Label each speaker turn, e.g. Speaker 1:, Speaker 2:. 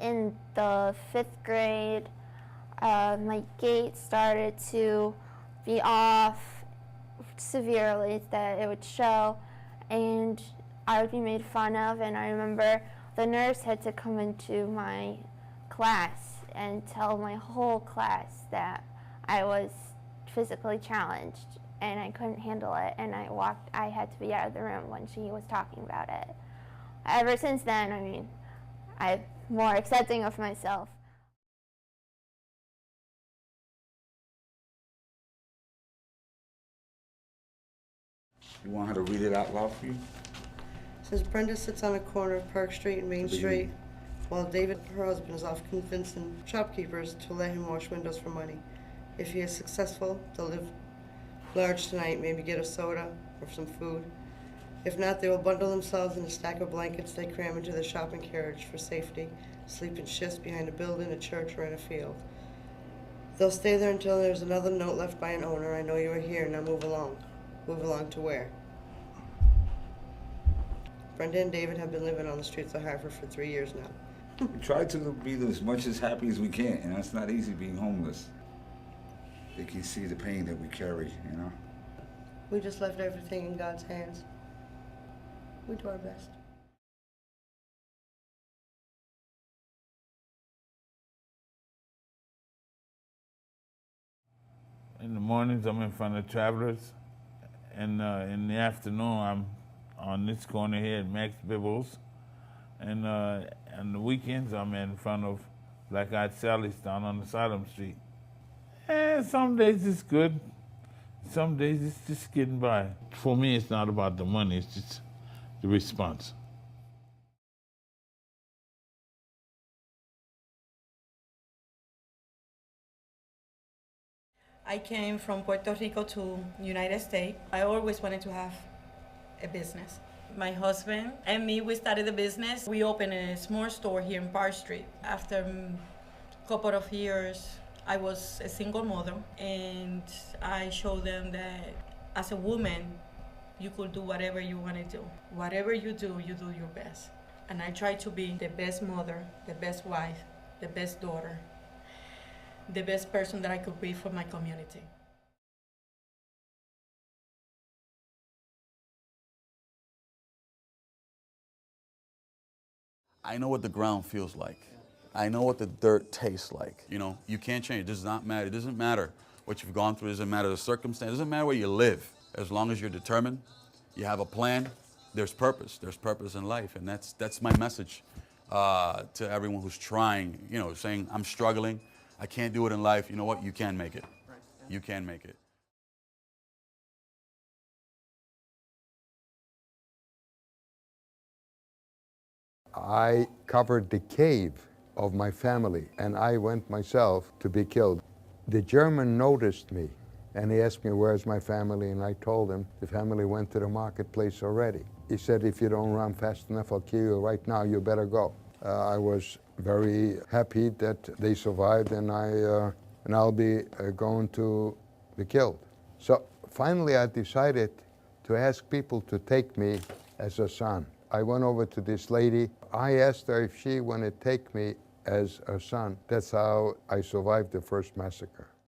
Speaker 1: in the 5th grade, my gait started to be off severely, that it would show, and I would be made fun of. And I remember the nurse had to come into my class and tell my whole class that I was physically challenged and I couldn't handle it, and I had to be out of the room when she was talking about it. Ever since then, I mean, I'm more accepting of myself.
Speaker 2: You want her to read it out loud for you?
Speaker 3: It says, Brenda sits on a corner of Park Street and Main Street while David, her husband, is off convincing shopkeepers to let him wash windows for money. If he is successful, they'll live large tonight, maybe get a soda or some food. If not, they will bundle themselves in a stack of blankets they cram into the shopping carriage for safety, sleep in shifts behind a building, a church, or in a field. They'll stay there until there's another note left by an owner. I know you are here, now move along. Move along to where? Brenda and David have been living on the streets of Hartford for 3 years now.
Speaker 2: We try to be as much as happy as we can, and it's not easy being homeless. They can see the pain that we carry, you know?
Speaker 3: We just left everything in God's hands. We do our best.
Speaker 4: In the mornings, I'm in front of Travelers, and in the afternoon, I'm on this corner here at Max Bibbles, and on the weekends, I'm in front of Black Eyed Sally's down on the Salem Street. And some days it's good, some days it's just getting by. For me, it's not about the money, it's just the response.
Speaker 5: I came from Puerto Rico to United States. I always wanted to have a business. My husband and me, we started the business. We opened a small store here in Park Street. After a couple of years, I was a single mother, and I showed them that as a woman, you could do whatever you want to do. Whatever you do your best. And I try to be the best mother, the best wife, the best daughter, the best person that I could be for my community.
Speaker 6: I know what the ground feels like. I know what the dirt tastes like. You know, you can't change. It does not matter. It doesn't matter what you've gone through. It doesn't matter the circumstance. It doesn't matter where you live. As long as you're determined, you have a plan, there's purpose. There's purpose in life. And that's my message to everyone who's trying, you know, saying, I'm struggling, I can't do it in life. You know what? You can make it. You can make it.
Speaker 7: I covered the cave of my family, and I went myself to be killed. The German noticed me, and he asked me, where's my family? And I told him, the family went to the marketplace already. He said, if you don't run fast enough, I'll kill you right now, you better go. I was very happy that they survived, and I'll be going to be killed. So finally I decided to ask people to take me as a son. I went over to this lady. I asked her if she wanted to take me as a son. That's how I survived the first massacre.